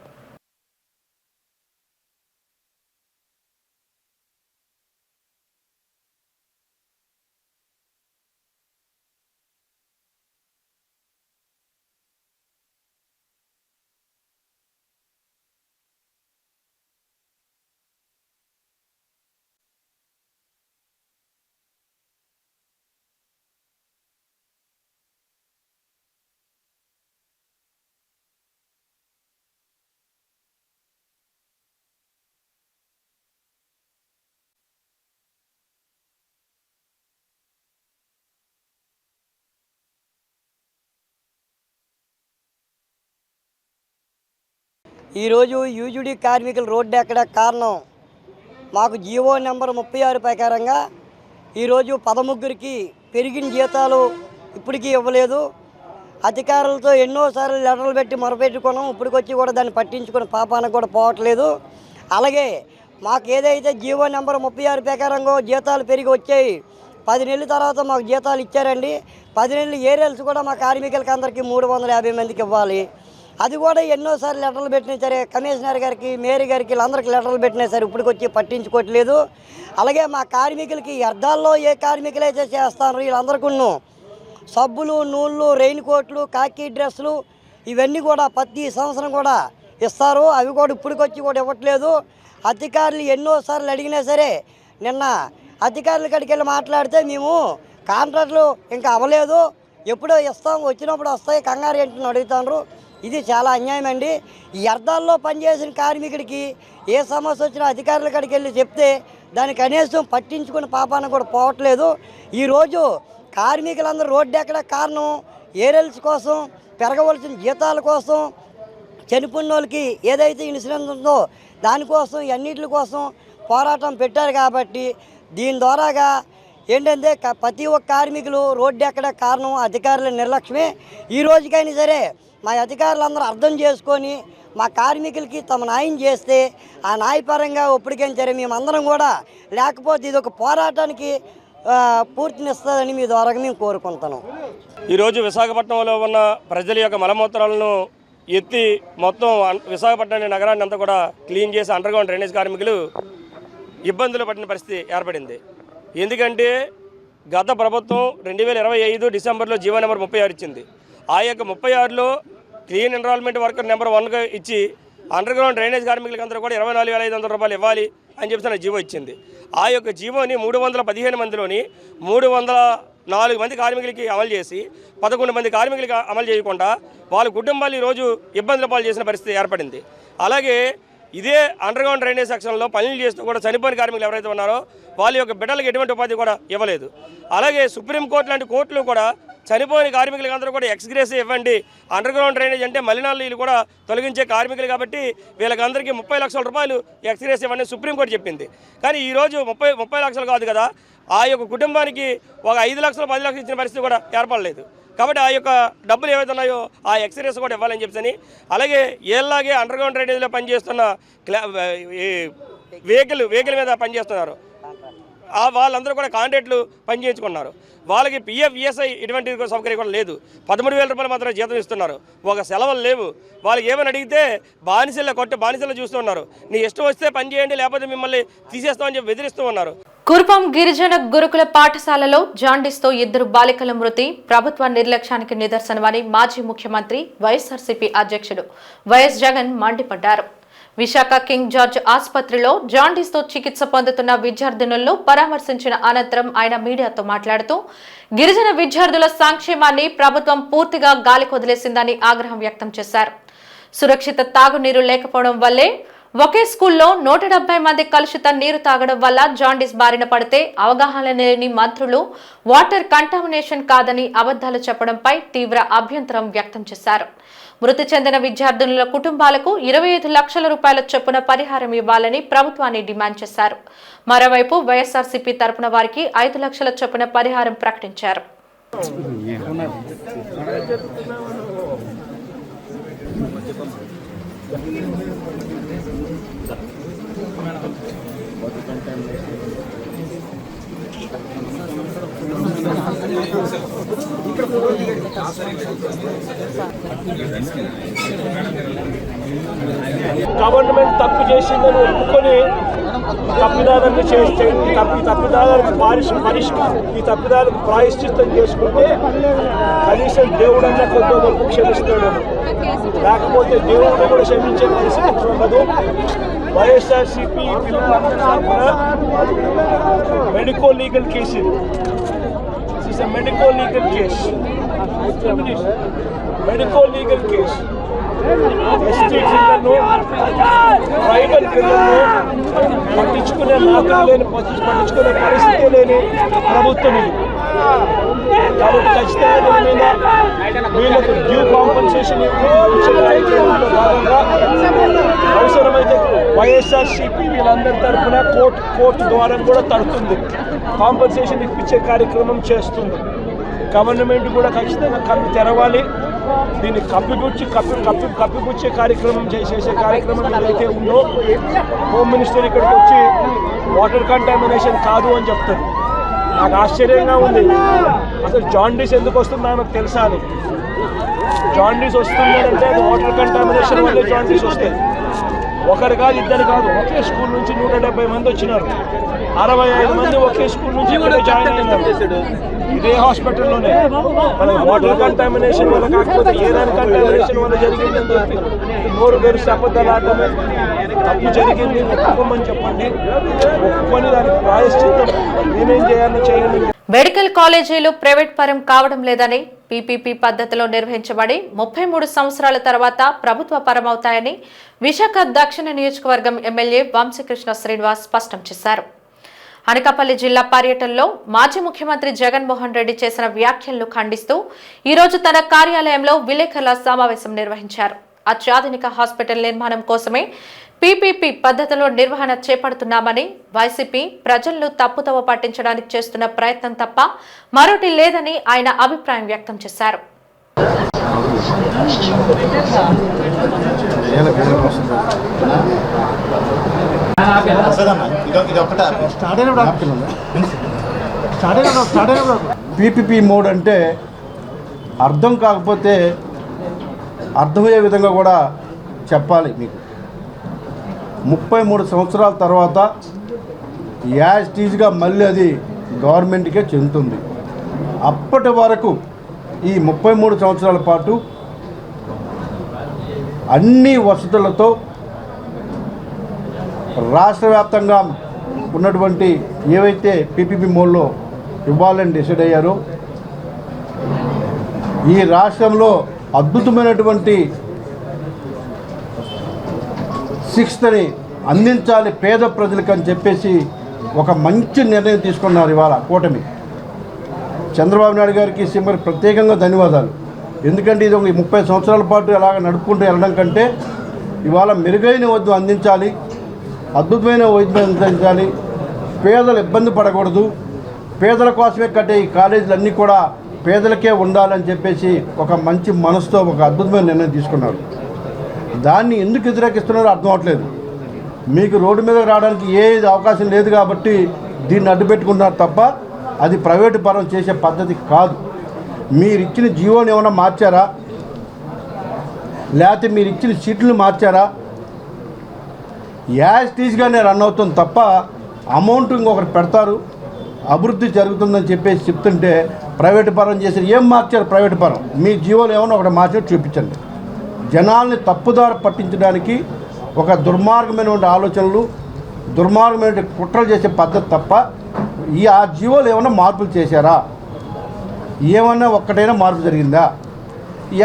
ఈరోజు యూజీడీ కార్మికులు రోడ్డు ఎక్కడ కారణం మాకు జీవో నెంబర్ 36 ప్రకారంగా ఈరోజు 13కి పెరిగిన జీతాలు ఇప్పటికీ ఇవ్వలేదు. అధికారులతో ఎన్నోసార్లు లెటర్లు పెట్టి మొరపెట్టుకున్నాం, ఇప్పటికొచ్చి కూడా దాన్ని పట్టించుకుని పాపానికి కూడా పోవట్లేదు. అలాగే మాకు ఏదైతే జీవో నెంబర్ 36 ప్రకారంగా జీతాలు పెరిగి వచ్చాయి, 10 నెలల తర్వాత మాకు జీతాలు ఇచ్చారండి. 10 నెలలు ఏరియల్స్ కూడా మా కార్మికులకి అందరికీ 350 మందికి ఇవ్వాలి. అది కూడా ఎన్నోసార్లు లెటర్లు పెట్టినా సరే కమిషనర్ గారికి, మేయర్ గారికి వీళ్ళందరికీ లెటర్లు పెట్టినా సరే ఇప్పటికొచ్చి పట్టించుకోవట్లేదు. అలాగే మా కార్మికులకి అర్థాల్లో ఏ కార్మికులైతే చేస్తారో వీళ్ళందరికీ సబ్బులు, నూళ్ళు, రెయిన్ కోట్లు, కాకి డ్రెస్సులు ఇవన్నీ కూడా ప్రతి సంవత్సరం కూడా ఇస్తారు. అవి కూడా ఇప్పటికొచ్చి కూడా ఇవ్వట్లేదు. అధికారులు ఎన్నోసార్లు అడిగినా సరే నిన్న అధికారుల కాడికి వెళ్ళి మాట్లాడితే మేము కాంట్రాక్టులు ఇంకా అవ్వలేదు, ఎప్పుడో ఇస్తాం, వచ్చినప్పుడు వస్తాయి, కంగారు ఏంటని అడుగుతారు. ఇది చాలా అన్యాయం అండి. ఈ అర్థాల్లో పనిచేసిన కార్మికుడికి ఏ సమస్య వచ్చినా అధికారుల కాడికి వెళ్ళి చెప్తే దానికి కనీసం పట్టించుకుని పాపాన కూడా పోవట్లేదు. ఈరోజు కార్మికులందరూ రోడ్డు ఎక్కడ కారణం ఏరియల్స్ కోసం, పెరగవలసిన జీతాల కోసం, చనిపోయిన వాళ్ళకి ఏదైతే ఇన్సూరెన్స్ ఉందో దానికోసం, అన్నిటి కోసం పోరాటం పెట్టారు. కాబట్టి దీని ద్వారాగా ఏంటంటే ప్రతి ఒక్క కార్మికులు రోడ్డు ఎక్కడ కారణం అధికారుల నిర్లక్ష్యమే. ఈ రోజుకైనా సరే మా అధికారులందరూ అర్థం చేసుకొని మా కార్మికులకి తమ న్యాయం చేస్తే ఆ న్యాయపరంగా ఒప్పటికైనా సరే మేమందరం కూడా, లేకపోతే ఇది ఒక పోరాటానికి పూర్తినిస్తుందని మీ ద్వారా మేము కోరుకుంటున్నాం. ఈరోజు విశాఖపట్నంలో ఉన్న ప్రజల యొక్క మలమూత్రాలను ఎత్తి మొత్తం విశాఖపట్నం నగరాన్ని అంతా కూడా క్లీన్ చేసి అండర్గ్రౌండ్ డ్రైనేజ్ కార్మికులు ఇబ్బందులు పడిన పరిస్థితి ఏర్పడింది. ఎందుకంటే గత ప్రభుత్వం 2025 డిసెంబర్లో జీవో నెంబర్ 36 ఇచ్చింది. ఆ యొక్క 36లో క్లీన్ ఎన్రోల్మెంట్ వర్కర్ నెంబర్ 1గా ఇచ్చి అండర్గ్రౌండ్ డ్రైనేజ్ కార్మికులకి అందరూ కూడా 24,500 రూపాయలు ఇవ్వాలి అని చెప్పి జీవో ఇచ్చింది. ఆ యొక్క జీవోని 315 మందిలోని 304 మంది కార్మికులకి అమలు చేసి 11 మంది కార్మికులకి అమలు చేయకుండా వాళ్ళ కుటుంబాలు ఈరోజు ఇబ్బందుల పాలు చేసిన పరిస్థితి ఏర్పడింది. అలాగే ఇదే అండర్గ్రౌండ్ డ్రైనేజ్ సెక్షన్లో పనులు చేస్తూ కూడా చనిపోయిన కార్మికులు ఎవరైతే ఉన్నారో వాళ్ళ యొక్క బిడ్డలకు ఎటువంటి ఉపాధి కూడా ఇవ్వలేదు. అలాగే సుప్రీంకోర్టు లాంటి కోర్టులు కూడా చనిపోయిన కార్మికులకి అందరూ కూడా ఎక్స్గ్రేస్ ఇవ్వండి, అండర్గ్రౌండ్ డ్రైనేజ్ అంటే మలినాలు కూడా తొలగించే కార్మికులు కాబట్టి వీళ్ళకందరికీ 30 లక్షల రూపాయలు ఎక్స్గ్రేస్ ఇవ్వండి సుప్రీంకోర్టు చెప్పింది. కానీ ఈరోజు 30 లక్షలు కాదు కదా, ఆ యొక్క కుటుంబానికి ఒక 5 లక్షలు 10 లక్షలు ఇచ్చిన పరిస్థితి కూడా ఏర్పడలేదు. కాబట్టి ఆ యొక్క డబ్బులు ఏవైతే ఉన్నాయో ఆ ఎక్స్గ్రేస్ కూడా ఇవ్వాలని చెప్పని, అలాగే ఏలాగే అండర్గ్రౌండ్ డ్రైనేజ్లో పనిచేస్తున్న వెహికల్ మీద పనిచేస్తున్నారు వాళ్ళందరూ కూడా కాంట్రాక్టులు పనిచేయించుకున్నారు. వాళ్ళకి పిఎఫ్, ఈఎస్ఐ ఇటువంటి సౌకర్యం కూడా లేదు. 13,000 రూపాయలు మాత్రం జీతం ఇస్తున్నారు, ఒక సెలవులు లేవు. వాళ్ళకి ఏమని అడిగితే బానిసల్లో చూస్తున్నారు. నీ ఇష్టం వస్తే పని చేయండి, లేకపోతే మిమ్మల్ని తీసేస్తామని చెప్పి బెదిరిస్తూ ఉన్నారు. కురుపం గిరిజన గురుకుల పాఠశాలలో జాండీస్తో 2 బాలికల మృతి ప్రభుత్వ నిర్లక్ష్యానికి నిదర్శనమని మాజీ ముఖ్యమంత్రి వైఎస్ఆర్సీపీ అధ్యక్షుడు వైఎస్ జగన్ మండిపడ్డారు. విశాఖ కింగ్ జార్జ్ ఆసుపత్రిలో జాండీస్తో చికిత్స పొందుతున్న విద్యార్థినులను పరామర్శించిన అనంతరం ఆయన మీడియాతో మాట్లాడుతూ గిరిజన విద్యార్థుల సంక్షేమాన్ని ప్రభుత్వం పూర్తిగా గాలికొదిలేసిందని ఆగ్రహం వ్యక్తం చేశారు. సురక్షిత తాగునీరు లేకపోవడం వల్లే ఒకే స్కూల్లో 170 మంది కలుషిత నీరు తాగడం వల్ల జాండీస్ బారిన పడితే అవగాహన లేని మంత్రులు వాటర్ కంటామినేషన్ కాదని అబద్ధాలు చెప్పడంపై తీవ్ర అభ్యంతరం వ్యక్తం చేశారు. మృతి చెందిన విద్యార్థుల కుటుంబాలకు 25 లక్షల రూపాయల చొప్పున పరిహారం ఇవ్వాలని ప్రభుత్వాన్ని డిమాండ్ చేశారు. మరోవైపు వైఎస్ఆర్సీపీ తరపున వారికి 5 లక్షల చొప్పున పరిహారం ప్రకటించారు. గవర్నమెంట్ తప్పు చేసిందని ఒప్పుకొని తప్పిదాలను చేస్తే ఈ తప్పిదాలకు ప్రాయశ్చిత్తం చేసుకుంటే కనీసం దేవుడన్నా కొంతవరకు క్షమిస్తాడు. లేకపోతే దేవుడిని కూడా క్షమించే పరిస్థితి ఉండదు. వైఎస్ఆర్సీపీ మెడికో లీగల్ కేసు ఇది మెడికో లీగల్ కేసు ఎస్టీ పిల్లలను ట్రైబల్ పిల్లలను పట్టించుకునే పట్టించుకునే పరిస్థితి లేని ప్రభుత్వం ఇది. కాబట్టి ఖచ్చితంగా దీని మీద వీళ్ళకు డ్యూ కాంపన్సేషన్ భాగంగా అవసరమైతే వైఎస్ఆర్సీపీ వీళ్ళందరి తరఫున కోర్టు ద్వారా కూడా తడుతుంది, కాంపన్సేషన్ ఇప్పించే కార్యక్రమం చేస్తుంది. గవర్నమెంట్ కూడా ఖచ్చితంగా కళ్ళు తెరవాలి. దీన్ని కప్పిపుచ్చే కార్యక్రమం చేసే కార్యక్రమం ఏదైతే ఉందో హోమ్ మినిస్టర్ ఇక్కడికి వచ్చి వాటర్ కంటామినేషన్ కాదు అని చెప్తారు. నాకు ఆశ్చర్యంగా ఉంది. అసలు జాండీస్ ఎందుకు వస్తుందో నాకు తెలుసా అని. జాండీస్ వస్తుందంటే అది వాటర్ కంటామినేషన్ వల్లే జాండీస్ వస్తాయి. ఒకరు కాదు, ఇద్దరు కాదు, ఒకే స్కూల్ నుంచి 170 మంది వచ్చినారు. 65 మంది ఒకే స్కూల్ నుంచి ఇక్కడే జాయిన్ అయినారు. ఇదే హాస్పిటల్లోనే. మన వాటర్ కంటామినేషన్ వల్ల కాకపోతే ఏదైనా కంటామినేషన్ వల్ల జరిగిందని చెప్పి నోరు తెరిచి అబద్ధాలు ఆడటమే. తప్పు జరిగింది, ఒప్పుకోమని చెప్పండి. ఒప్పుకొని దానికి ప్రాయశ్చిత్తం ఏమేం చేయాలో చేయండి. మెడికల్ కాలేజీలు ప్రైవేట్ పరం కావడం లేదని, పీపీపీ పద్ధతిలో నిర్వహించబడి 33 సంవత్సరాల తర్వాత ప్రభుత్వ పరమవుతాయని విశాఖ దక్షిణ నియోజకవర్గం ఎమ్మెల్యే వంశీకృష్ణ శ్రీనివాస్ స్పష్టం చేశారు. అనకాపల్లి జిల్లా పర్యటనలో మాజీ ముఖ్యమంత్రి జగన్మోహన్ రెడ్డి చేసిన వ్యాఖ్యలను ఖండిస్తూ ఈరోజు తన కార్యాలయంలో విలేకరుల సమావేశం నిర్వహించారు. అత్యాధునిక హాస్పిటల్ నిర్మాణం కోసమే పీపీపీ పద్ధతిలో నిర్వహణ చేపడుతున్నామని, వైసీపీ ప్రజలను తప్పుదోవ పట్టించడానికి చేస్తున్న ప్రయత్నం తప్ప మరొకటి లేదని ఆయన అభిప్రాయం వ్యక్తం చేశారు. పీపీపీ మోడ్ అంటే అర్థం కాకపోతే అర్థమయ్యే విధంగా కూడా చెప్పాలి. మీకు 33 సంవత్సరాల తర్వాత యాజ్టీజ్గా మళ్ళీ అది గవర్నమెంట్కే చెందుతుంది. అప్పటి వరకు ఈ 33 సంవత్సరాల పాటు అన్ని వసతులతో రాష్ట్ర వ్యాప్తంగా ఉన్నటువంటి ఏవైతే పీపీపీ మోడ్లో ఇవ్వాలని డిసైడ్ అయ్యారో, ఈ రాష్ట్రంలో అద్భుతమైనటువంటి 6th అందించాలి పేద ప్రజలకు అని చెప్పేసి ఒక మంచి నిర్ణయం తీసుకున్నారు ఇవాళ కూటమి. చంద్రబాబు నాయుడు గారికి సింబర్ ప్రత్యేకంగా ధన్యవాదాలు. ఎందుకంటే ఇది ఒక 30 సంవత్సరాల పాటు ఎలాగ నడుపుకుంటూ వెళ్ళడం కంటే ఇవాళ మెరుగైన వైద్యం అందించాలి, అద్భుతమైన వైద్యం అందించాలి, పేదలు ఇబ్బంది పడకూడదు, పేదల కోసమే కట్టే ఈ కాలేజీలన్నీ కూడా పేదలకే ఉండాలని చెప్పేసి ఒక మంచి మనసుతో ఒక అద్భుతమైన నిర్ణయం తీసుకున్నారు. దాన్ని ఎందుకు వ్యతిరేకిస్తున్నారో అర్థం అవట్లేదు. మీకు రోడ్డు మీద రావడానికి ఏది అవకాశం లేదు కాబట్టి దీన్ని అడ్డుపెట్టుకున్నారు తప్ప అది ప్రైవేటు పరం చేసే పద్ధతి కాదు. మీరు ఇచ్చిన జీవోని ఏమైనా మార్చారా, లేకపోతే మీరు ఇచ్చిన సీట్లను మార్చారా? యాజ్టీజ్గానే రన్ అవుతుంది తప్ప అమౌంట్ ఇంకొకరు పెడతారు, అభివృద్ధి జరుగుతుందని చెప్పేసి చెప్తుంటే ప్రైవేటు పరం చేసి ఏం మార్చారు? ప్రైవేటు పరం మీ జీవోలు ఏమైనా ఒకటి మార్చి చూపించండి. జనాల్ని తప్పుదారి పట్టించడానికి ఒక దుర్మార్గమైనటువంటి ఆలోచనలు, దుర్మార్గమైన కుట్రలు చేసే పద్ధతి తప్ప ఆ జీవోలు ఏమైనా మార్పులు చేశారా? ఏమన్నా ఒక్కటైనా మార్పు జరిగిందా?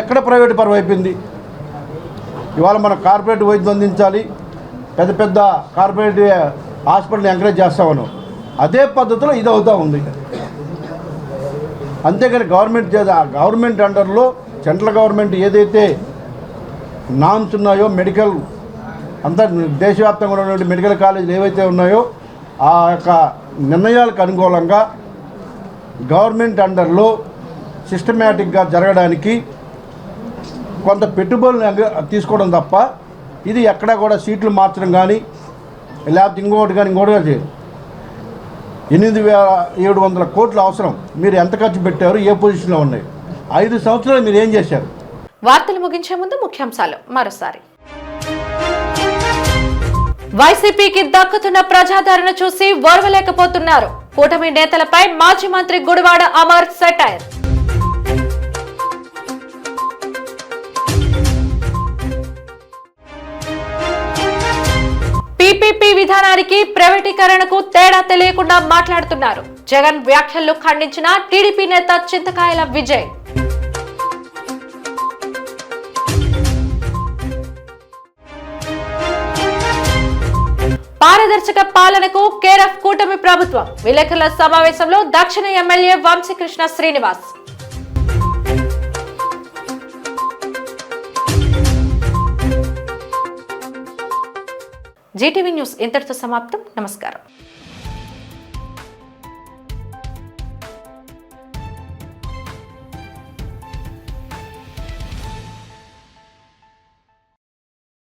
ఎక్కడ ప్రైవేటు పరం అయిపోయింది? ఇవాళ మనం కార్పొరేట్ వైద్యం అందించాలి, పెద్ద పెద్ద కార్పొరేట్ హాస్పిటల్ని ఎంకరేజ్ చేస్తామను అదే పద్ధతిలో ఇది అవుతూ ఉంది. అంతేకాని గవర్నమెంట్ అండర్లో సెంట్రల్ గవర్నమెంట్ ఏదైతే నామ్స్ ఉన్నాయో మెడికల్ అంతా దేశవ్యాప్తంగా ఉన్నటువంటి మెడికల్ కాలేజీలు ఏవైతే ఉన్నాయో ఆ యొక్క నిర్ణయాలకు అనుకూలంగా గవర్నమెంట్ అండర్లో సిస్టమేటిక్గా జరగడానికి కొంత పెట్టుబడులు తీసుకోవడం తప్ప ఇది ఎక్కడా కూడా సీట్లు మార్చడం కానీ లేకపోతే ఇంకోటి చేయరు. 8,700 కోట్లు అవసరం. మీరు ఎంత ఖర్చు పెట్టారు, ఏ పొజిషన్లో ఉన్నాయి, 5 సంవత్సరాలు మీరు ఏం చేశారు? వార్తలు ముగించే ముందు ముఖ్యాంశాలు మరోసారి. వైసీపీకి దక్కుతున్న ప్రజాదరణ చూసి ఓర్వలేకపోతున్నారు. కూటమి నేతలపై మాజీ మంత్రి గుడివాడ అమర్ సెటైర్. పీపీపీ విధానానికి ప్రైవేటీకరణకు తేడా తెలియకుండా మాట్లాడుతున్నారు. జగన్ వ్యాఖ్యలు ఖండించిన టీడీపీ నేత చింతకాయల విజయ్. పారదర్శక పాలనకు కేరఫ్ కూటమి ప్రభుత్వం. విలేకరుల సమావేశంలో దక్షిణ MLA Vamsikrishna Srinivas. GTV news ఇంతటితో సమాప్తం. నమస్కారం.